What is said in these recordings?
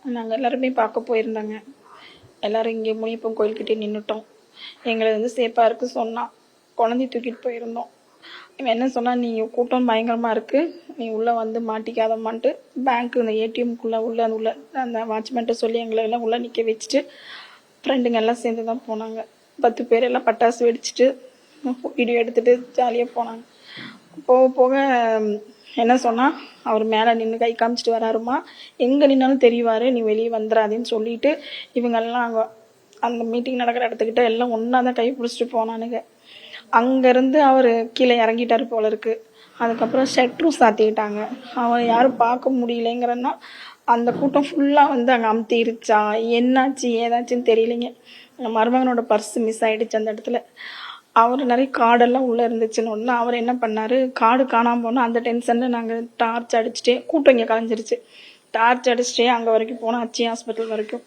நாங்கள் எல்லாருமே பார்க்க போயிருந்தாங்க. எல்லோரும் இங்கே முனியப்பன் கோயில்கிட்டே நின்றுட்டோம். எங்களை சேஃபாக இருக்கு சொன்னான். குழந்தைய தூக்கிட்டு போயிருந்தோம். இவன் என்ன சொன்னால், நீ கூட்டம் பயங்கரமாக இருக்குது, நீ உள்ளே வந்து மாட்டிக்காதம்மான்ட்டு பேங்க்கு இந்த ஏடிஎம்குள்ளே உள்ள அந்த வாட்ச்மேன்ட்ட சொல்லி எங்களை எல்லாம் உள்ளே நிற்க வச்சுட்டு ஃப்ரெண்டுங்க எல்லாம் சேர்ந்து தான் போனாங்க. 10 பேர் எல்லாம் பட்டாசு வெடிச்சிட்டு வீடியோ எடுத்துகிட்டு ஜாலியாக போனாங்க. போக போக என்ன சொன்னால், அவர் மேலே நின்று கை காமிச்சிட்டு வராருமா, எங்கே நின்னாலும் தெரிவார், நீ வெளியே வந்துடாதேன்னு சொல்லிட்டு இவங்கெல்லாம் அங்கே அந்த மீட்டிங் நடக்கிற இடத்துக்கிட்ட எல்லாம் ஒன்றா தான் கை பிடிச்சிட்டு போனானுங்க. அங்கேருந்து அவர் கீழே இறங்கிட்டார் போல இருக்கு. அதுக்கப்புறம் ஷெட்டரும் சாத்திக்கிட்டாங்க. அவன் யாரும் பார்க்க முடியலைங்கிறன்னா அந்த கூட்டம் ஃபுல்லாக அங்கே அமுத்திருச்சா என்னாச்சு ஏதாச்சுன்னு தெரியலைங்க. மருமகனோட பர்ஸ் மிஸ் ஆகிடுச்சு அந்த இடத்துல. அவர் நிறைய கார்டெல்லாம் உள்ளே இருந்துச்சுன்னு ஒன்று அவர் என்ன பண்ணார், கார்டு காணாமல் போனால் அந்த டென்ஷனில் நாங்கள் டார்ச் அடிச்சுட்டே, கூட்டம் இங்கே கலைஞ்சிருச்சு, டார்ச் அடிச்சுட்டே அங்கே வரைக்கும் போனோம், அச்சி ஹாஸ்பிட்டல் வரைக்கும்.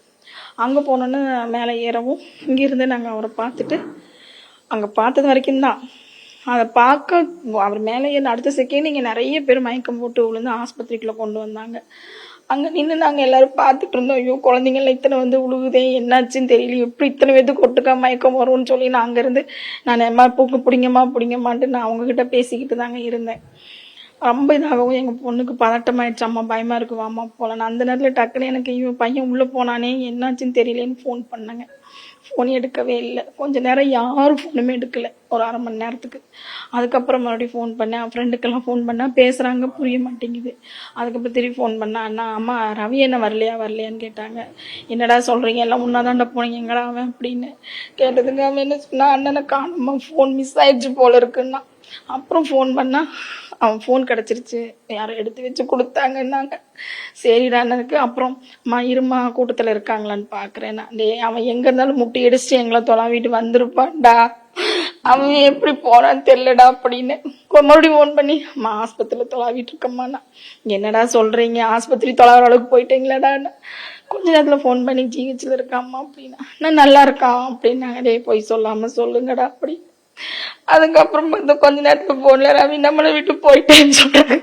அங்கே போனோன்னு மேலே ஏறவும் இங்கேருந்து நாங்கள் அவரை பார்த்துட்டு அங்கே பார்த்தது வரைக்கும் தான். அதை பார்க்க அவர் மேலே ஏறின அடுத்த செகண்ட் இங்கே நிறைய பேர் மயக்கம் போட்டு விழுந்து ஆஸ்பத்திரிக்குள்ளே கொண்டு வந்தாங்க. அங்கே நின்று நாங்கள் எல்லோரும் பார்த்துட்டு இருந்தோம். ஐயோ குழந்தைங்கள்லாம் இத்தனை உழுகுதே, என்னாச்சுன்னு தெரியல, எப்படி இத்தனை பேருக்கு கொட்டுக்கா மயக்கம் வரும்னு சொல்லி நான் அங்கேருந்து நான் எம்மா பூக்கு பிடிங்கம்மான்ட்டு நான் அவங்கக்கிட்ட பேசிக்கிட்டு தாங்க இருந்தேன். ரொம்ப இதாகவும் எங்கள் பொண்ணுக்கு பதட்டமாயிடுச்சு, அம்மா பயமாக இருக்கு, வாம்மா போகலாம். நான் அந்த நேரத்தில் டக்குன்னு எனக்கு பையன் உள்ளே போனானே என்னாச்சுன்னு தெரியலேன்னு ஃபோன் பண்ணேங்க. ஃபோன் எடுக்கவே இல்லை. கொஞ்சம் நேரம் யாரும் ஃபோனுமே எடுக்கலை, ஒரு 1/2 மணி நேரத்துக்கு. அதுக்கப்புறம் மறுபடியும் ஃபோன் பண்ணேன், ஃப்ரெண்டுக்கெல்லாம் ஃபோன் பண்ணால் பேசுகிறாங்க, புரிய மாட்டேங்குது. அதுக்கப்புறம் திரும்பி ஃபோன் பண்ணேன், அண்ணா அம்மா ரவி என்ன வரலையான்னு கேட்டாங்க. என்னடா சொல்கிறீங்க, எல்லாம் முன்னாதாண்டா போனீங்க, எங்கடா அவன் அப்படின்னு கேட்டதுங்க. அவன் என்ன சொன்னா, அண்ணனை காணுமா, ஃபோன் மிஸ் ஆயிடுச்சு போல இருக்குன்னா. அப்புறம் ஃபோன் பண்ணால் அவன் ஃபோன் கிடச்சிருச்சு, யாரும் எடுத்து வச்சு கொடுத்தாங்கன்னாங்க. சரிடா அண்ணனுக்கு. அப்புறம் இருமா கூட்டத்தில் இருக்காங்களான்னு பார்க்குறேன். நான் அவன் எங்கே இருந்தாலும் முட்டி அடிச்சுட்டு எங்களை தொலாவிட்டு வந்திருப்பான்டா, அவன் எப்படி போனான்னு தெரிலடா அப்படின்னு மறுபடியும் ஃபோன் பண்ணி, அம்மா ஆஸ்பத்திரியில் தொலாவிட்டு இருக்கம்மாண்ணா. என்னடா சொல்கிறீங்க, ஆஸ்பத்திரி தொலாவிற அளவுக்கு போயிட்டீங்களாடான்னு. கொஞ்ச நேரத்தில் ஃபோன் பண்ணி ஜிஹெச்சில் இருக்காம்மா அப்படின்னா. நான் நல்லா இருக்கான் அப்படின்னாங்க. டே போய் சொல்லாமல் சொல்லுங்கடா அப்படி. அதுக்கப்புறம் கொஞ்ச நேரத்துக்கு போன்ல ரவி நம்மளை விட்டு போயிட்டேன்னு சொல்றாங்க.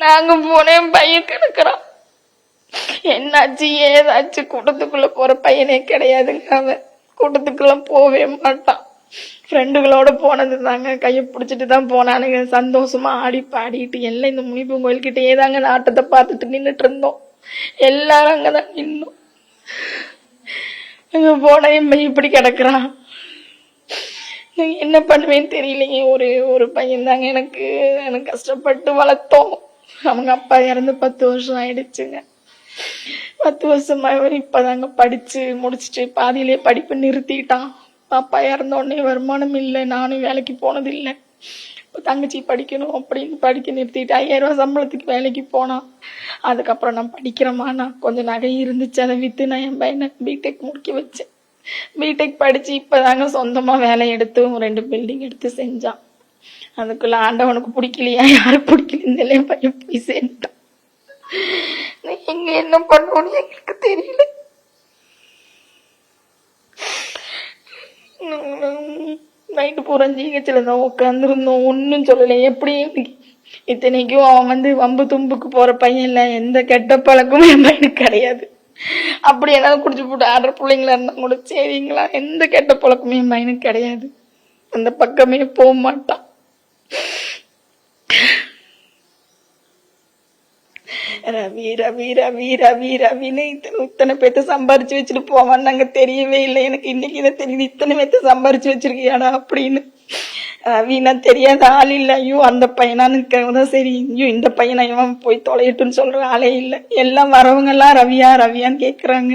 நாங்க போனேன், பையன் கிடக்குறான். என்னாச்சு ஏதாச்சு, கூட்டத்துக்குள்ள போற பையனே கிடையாதுங்க. அவன் கூட்டத்துக்குள்ள போவே மாட்டான். ஃப்ரெண்டுகளோட போனது தாங்க, கையை பிடிச்சிட்டு தான் போனானுங்க. சந்தோஷமா ஆடி பாடிட்டு எல்லாம் இந்த முனிப்பன் கோயில்கிட்டே தாங்க நாட்டத்தை பார்த்துட்டு நின்றுட்டு இருந்தோம். எல்லாரும் அங்கதான் நின்னோம். அங்க போன என் பையன் இப்படி கிடக்குறான், என்ன பண்ணுவேன்னு தெரியலைங்க. ஒரு பையன் தாங்க எனக்கு கஷ்டப்பட்டு வளர்த்தோம். அவங்க அப்பா இறந்து 10 வருஷம் ஆயிடுச்சுங்க. 10 வருஷமா இப்பதாங்க படிச்சு முடிச்சுட்டு பாதியிலே படிப்பு நிறுத்திட்டான். அப்பா இறந்த உடனே வருமானம் இல்லை, நானும் வேலைக்கு போனது இல்லை. இப்போ தங்கச்சி படிக்கணும் அப்படின்னு படிக்க நிறுத்திட்டு 5000 ரூபா சம்பளத்துக்கு வேலைக்கு போனான். அதுக்கப்புறம் நான் படிக்கிறேம்மா, கொஞ்சம் நகை இருந்துச்சு, அதை விற்று நான் என் பையனை பிடெக் முடிக்க வச்சேன். பிடெக் படிச்சு இப்பதாங்க சொந்தமா வேலை எடுத்து 2 பில்டிங் எடுத்து செஞ்சான். அதுக்குள்ள ஆண்டவனுக்கு பிடிக்கலையா யாரும் பிடிக்கல, பையன் போய் சேர்ந்துட்டான். எங்க என்ன பண்ணணும்னு எங்களுக்கு தெரியல. நைட்டு பூரா ஜிஹெச்ல தான் உட்காந்துருந்தோம், ஒன்னும் சொல்லலை. எப்படி இத்தனைக்கும் அவன் வம்பு தும்புக்கு போற பையன் இல்ல, எந்த கெட்ட பழக்கமும் என் பையனுக்கு கிடையாது. அப்படி ஏதாவது குடிச்சு போட்டு ஆடுற பிள்ளைங்களா இருந்தா கூட சரிங்களா, எந்த கெட்ட பழக்கமே என் பையனுக்கு கிடையாது. அந்த பக்கமே போக மாட்டான். ரவி ரவி ரவி ரவி ரவின்னு இத்தனை பேத்த சம்பாரிச்சு வச்சுட்டு போவான்னு நாங்க தெரியவே இல்லை. எனக்கு இன்னைக்கு இதை தெரியுது, இத்தனை பேத்த சம்பாரிச்சு வச்சிருக்கியாடா அப்படின்னு. ரவினா தெரியாத ஆள் இல்லை. ஐயோ அந்த பையனான்னு இருக்கிறவங்க சரி, ஐயோ இந்த பையனா இவன் போய் தொலையட்டுன்னு சொல்ற ஆளே இல்லை. எல்லாம் வரவங்க எல்லாம் ரவியான்னு கேக்குறாங்க.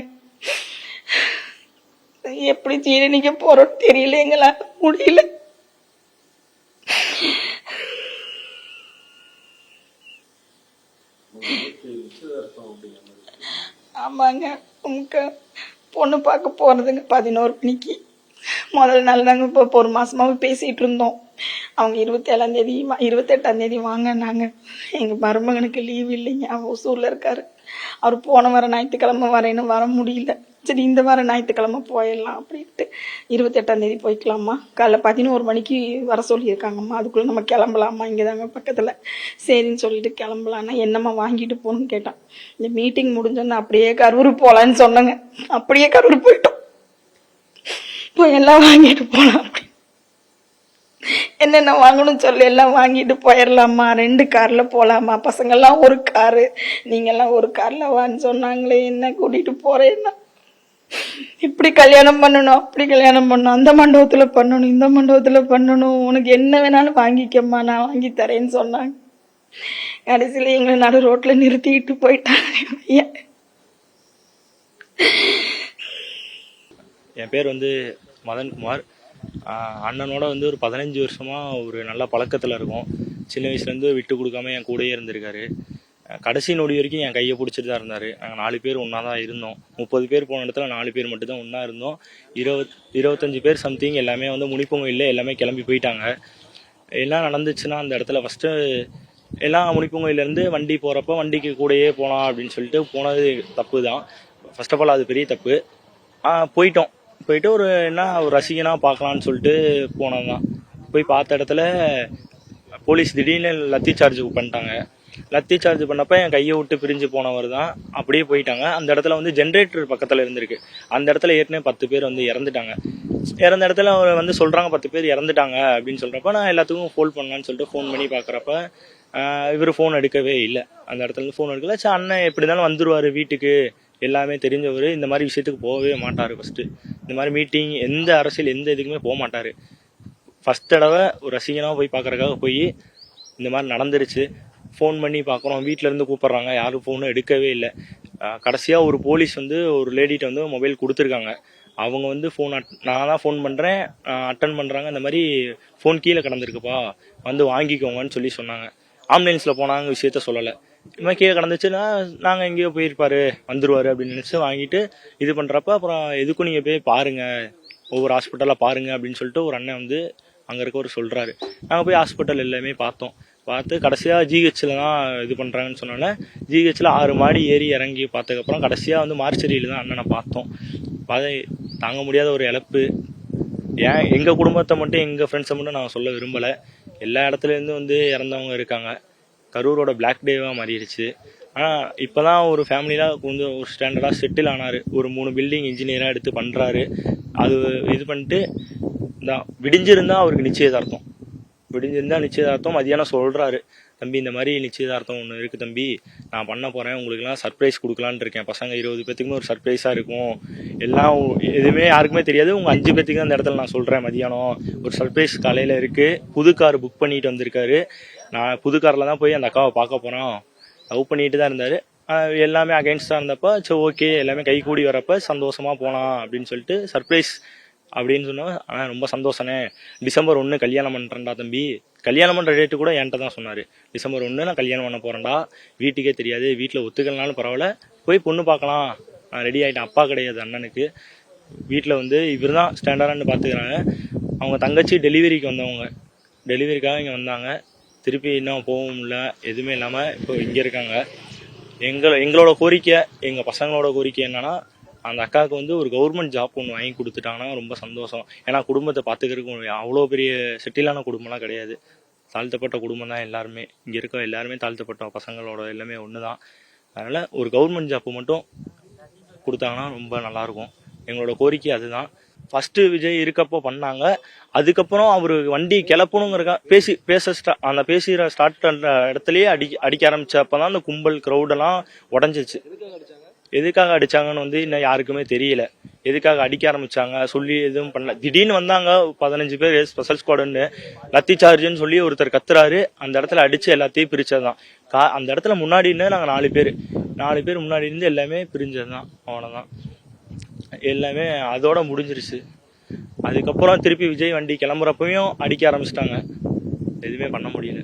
எப்படி ஜீரணிக்க போறோம் தெரியல, எங்களால முடியல. ஆமாங்க, உங்க பொண்ணு பார்க்க போறதுங்க 11 மணிக்கு. முதல் நாள் நாங்க இப்போ 1 மாசமாவே பேசிட்டு இருந்தோம். அவங்க 27ஆம் தேதி 28ஆம் தேதி வாங்கினாங்க. எங்க மருமகனுக்கு லீவ் இல்லைங்க, அவன் ஒசூர்ல இருக்காரு. அவர் போன வாரம் ஞாயிற்றுக்கிழமை வரேன்னு வர முடியல. சரி இந்த வாரம் ஞாயிற்றுக்கிழமை போயிடலாம் அப்படின்ட்டு 28ஆம் தேதி போய்க்கலாமா, காலைல 11 மணிக்கு வர சொல்லியிருக்காங்கம்மா, அதுக்குள்ளே நம்ம கிளம்பலாமா, இங்கே தாங்க பக்கத்தில். சரின்னு சொல்லிட்டு கிளம்பலான்னா என்னம்மா வாங்கிட்டு போகணும்னு கேட்டான். இந்த மீட்டிங் முடிஞ்சோன்னு அப்படியே கரூர் போகலான்னு சொன்னாங்க. அப்படியே கரூர் போயிட்டோம். இப்போ எல்லாம் வாங்கிட்டு போகலாம் அப்படி என்னென்ன வாங்கணும்னு சொல்லி எல்லாம் வாங்கிட்டு போயிடலாமா, 2 காரில் போகலாமா, பசங்கள்லாம் ஒரு காரு, நீங்கள்லாம் ஒரு காரில் வான்னு சொன்னாங்களே, என்ன கூட்டிகிட்டு போகிறேன்னா இப்படி கல்யாணம் பண்ணணும், அப்படி கல்யாணம் பண்ணணும், அந்த மண்டபத்தில் பண்ணணும், இந்த மண்டபத்தில் பண்ணணும், உனக்கு என்ன வேணாலும் வாங்கிக்கம்மா, நான் வாங்கி தரேன்னு சொன்னாங்க. கடைசியில் எங்களை நடு ரோட்டில் நிறுத்திட்டு போயிட்டாங்க. என் பேர் வந்து மதன்குமார். அண்ணனோட வந்து ஒரு 15 வருஷமாக ஒரு நல்ல பழக்கத்தில் இருக்கோம். சின்ன வயசுலேருந்து விட்டு கொடுக்காம என் கூடயே இருந்திருக்காரு. கடைசி நொடி வரைக்கும் என் கையை பிடிச்சிட்டு தான் இருந்தார். நாங்கள் 4 பேர் ஒன்றா தான் இருந்தோம். 30 பேர் போன இடத்துல 4 பேர் மட்டும் தான் ஒன்றா இருந்தோம். 25 பேர் சம்திங் எல்லாமே வந்து முனிப்பொங்கலில் எல்லாமே கிளம்பி போயிட்டாங்க. எல்லாம் நடந்துச்சுன்னா அந்த இடத்துல ஃபஸ்ட்டு எல்லாம் முனிப்பொங்கலேருந்து வண்டி போகிறப்ப வண்டிக்கு கூடயே போகலாம் அப்படின்னு சொல்லிட்டு போனது தப்பு தான். ஃபர்ஸ்ட் ஆஃப் ஆல் அது பெரிய தப்பு. போயிட்டு ஒரு ரசிகனாக பார்க்கலான்னு சொல்லிட்டு போனது தான். போய் பார்த்த இடத்துல போலீஸ் திடீர்னு லத்தி சார்ஜ் பண்ணிட்டாங்க. லத்தி சார்ஜ் பண்ணப்போ என் கையை விட்டு பிரிஞ்சு போனவர் தான் அப்படியே போயிட்டாங்க. அந்த இடத்துல வந்து ஜென்ரேட்டர் பக்கத்தில் இருந்திருக்கு. அந்த இடத்துல ஏற்கனவே 10 பேர் வந்து இறந்துட்டாங்க. இறந்த இடத்துல வந்து சொல்கிறாங்க 10 பேர் இறந்துட்டாங்க அப்படின்னு சொல்கிறப்ப நான் எல்லாத்துக்கும் ஃபோன் பண்ணலான்னு சொல்லிட்டு ஃபோன் பண்ணி பார்க்குறப்ப இவர் ஃபோன் எடுக்கவே இல்லை. அந்த இடத்துல ஃபோன் எடுக்கல. சரி அண்ணன் எப்படி இருந்தாலும் வந்துடுவார் வீட்டுக்கு, எல்லாமே தெரிஞ்சவர், இந்த மாதிரி விஷயத்துக்கு போகவே மாட்டார். ஃபஸ்ட்டு இந்த மாதிரி மீட்டிங் எந்த அரசியல் எந்த இதுக்குமே போக மாட்டார். ஃபஸ்ட் தடவை ஒரு ரசிகனாக போய் பார்க்குறக்காக போய் இந்த மாதிரி நடந்துருச்சு. ஃபோன் பண்ணி பார்க்குறோம், வீட்டிலேருந்து கூப்பிட்றாங்க, யாரும் ஃபோனும் எடுக்கவே இல்லை. கடைசியாக ஒரு போலீஸ் வந்து ஒரு லேடிகிட்ட வந்து மொபைல் கொடுத்துருக்காங்க. அவங்க வந்து நான் தான் ஃபோன் பண்ணுறேன், அட்டன் பண்ணுறாங்க. இந்த மாதிரி ஃபோன் கீழே கிடந்திருக்குப்பா, வந்து வாங்கிக்கோங்கன்னு சொன்னாங்க. ஆம்புலன்ஸில் போனாங்க, விஷயத்த சொல்லலை. இது மாதிரி கீழே கிடந்துச்சுன்னா நாங்கள் எங்கேயோ போயிருப்பார், வந்துடுவார் அப்படின்னு நினச்சி வாங்கிட்டு இது பண்ணுறப்ப அப்புறம் எதுக்கும் நீங்கள் போய் பாருங்கள், ஒவ்வொரு ஹாஸ்பிட்டலாக பாருங்கள் அப்படின்னு சொல்லிட்டு ஒரு அண்ணன் வந்து அங்கே இருக்கவர் சொல்கிறாரு. நாங்கள் போய் ஹாஸ்பிட்டல் எல்லாமே பார்த்து கடைசியாக ஜிஹெச்சில் தான் இது பண்ணுறாங்கன்னு சொன்னால ஜிஹெச்சில் 6 மாடி ஏறி இறங்கி பார்த்ததுக்கப்புறம் கடைசியாக வந்து மார்ச்சரியில் தான் அண்ணனை பார்த்தோம். தாங்க முடியாத ஒரு இழப்பு. எங்கள் குடும்பத்தை மட்டும் எங்கள் ஃப்ரெண்ட்ஸை மட்டும் நான் சொல்ல விரும்பலை. எல்லா இடத்துலேருந்து வந்து இறந்தவங்க இருக்காங்க. கரூரோட பிளாக் டேவாக மாறிடுச்சு. ஆனால் இப்போ தான் ஒரு ஃபேமிலியில் கொஞ்சம் ஒரு ஸ்டாண்டர்டாக செட்டில் ஆனார். ஒரு 3 பில்டிங் இன்ஜினியராக எடுத்து பண்ணுறாரு. அது இது பண்ணிட்டு தான் விடிஞ்சிருந்தால் அவருக்கு நிச்சயதார்த்தம். மதியானம் சொல்கிறாரு, தம்பி இந்த மாதிரி நிச்சயதார்த்தம் ஒன்று இருக்குது தம்பி, நான் பண்ண போகிறேன், உங்களுக்குலாம் சர்ப்ரைஸ் கொடுக்கலான்னு இருக்கேன். பசங்க 20 பேத்துக்குமே ஒரு சர்ப்ரைஸாக இருக்கும், எல்லாம் எதுவுமே யாருக்குமே தெரியாது, உங்கள் 5 பேத்துக்கு தான் அந்த இடத்துல நான் சொல்கிறேன். மதியானம் ஒரு சர்ப்ரைஸ் காலையில் இருக்குது. புது கார் புக் பண்ணிட்டு வந்திருக்காரு. நான் புது காரில் தான் போய் அந்த அக்காவை பார்க்க போகிறோம். லவ் பண்ணிட்டு தான் இருந்தார். எல்லாமே அகைன்ஸ்டாக இருந்தப்போ சரி ஓகே, எல்லாமே கை கூடி வரப்போ சந்தோஷமாக போகலாம் அப்படின்னு சொல்லிட்டு சர்ப்ரைஸ் அப்படின்னு சொன்னோம். ஆனால் ரொம்ப சந்தோஷனே, டிசம்பர் 1 கல்யாணம் பண்ணுறேன்டா தம்பி. கல்யாணம் பண்ணுற டேட்டு கூட என்கிட்ட தான் சொன்னார். டிசம்பர் 1 நான் கல்யாணம் பண்ண போகிறேன்டா, வீட்டுக்கே தெரியாது, வீட்டில் ஒத்துக்கலனாலும் பரவாயில்ல, போய் பொண்ணு பார்க்கலாம், நான் ரெடி ஆகிட்டேன். அப்பா கிடையாது அண்ணனுக்கு. வீட்டில் வந்து இவர் தான் ஸ்டாண்டர்டான்னு பார்த்துக்கிறாங்க. அவங்க தங்கச்சி டெலிவரிக்கு வந்தவங்க, டெலிவரிக்காக இங்கே வந்தாங்க. திருப்பி இன்னும் போகவும் இல்லை, எதுவுமே இல்லாமல் இப்போ இங்கே இருக்காங்க. எங்களோட கோரிக்கை, எங்கள் பசங்களோட கோரிக்கை என்னன்னா, அந்த அக்காவுக்கு வந்து ஒரு கவர்மெண்ட் ஜாப் ஒன்று வாங்கி கொடுத்துட்டாங்கன்னா ரொம்ப சந்தோஷம். ஏன்னா குடும்பத்தை பார்த்துக்கிறதுக்கு அவ்வளோ பெரிய செட்டிலான குடும்பம்லாம் கிடையாது. தாழ்த்தப்பட்ட குடும்பம் தான் எல்லாருமே. இங்கே இருக்க எல்லாருமே தாழ்த்தப்பட்ட பசங்களோட எல்லாமே ஒன்று தான். அதனால் ஒரு கவர்மெண்ட் ஜாப்பு மட்டும் கொடுத்தாங்கன்னா ரொம்ப நல்லாயிருக்கும். எங்களோட கோரிக்கை அதுதான். ஃபஸ்ட்டு விஜய் இருக்கப்போ பண்ணாங்க. அதுக்கப்புறம் அவர் வண்டி கிளப்பணுங்கிறக்கா அந்த பேசுகிற ஸ்டார்ட் பண்ணுற இடத்துலையே அடிக்க ஆரம்பித்தப்போ தான் அந்த கும்பல் க்ரௌடெல்லாம் உடஞ்சிச்சு. எதுக்காக அடித்தாங்கன்னு வந்து இன்னும் யாருக்குமே தெரியல. எதுக்காக அடிக்க ஆரம்பித்தாங்க சொல்லி எதுவும் பண்ணல. திடீர்னு வந்தாங்க 15 பேர் ஸ்பெஷல் ஸ்குவாடுன்னு, லத்தி சார்ஜுன்னு சொல்லி ஒருத்தர் கத்துறாரு. அந்த இடத்துல அடித்து எல்லாத்தையும் பிரித்தது தான். அந்த இடத்துல முன்னாடின்னு நாங்கள் 4 பேர் முன்னாடி இருந்து எல்லாமே பிரிஞ்சது தான். அவ்வளோதான், எல்லாமே அதோட முடிஞ்சிருச்சு. அதுக்கப்புறம் திருப்பி விஜய் வண்டி கிளம்புறப்பையும் அடிக்க ஆரம்பிச்சிட்டாங்க. எதுவுமே பண்ண முடியல.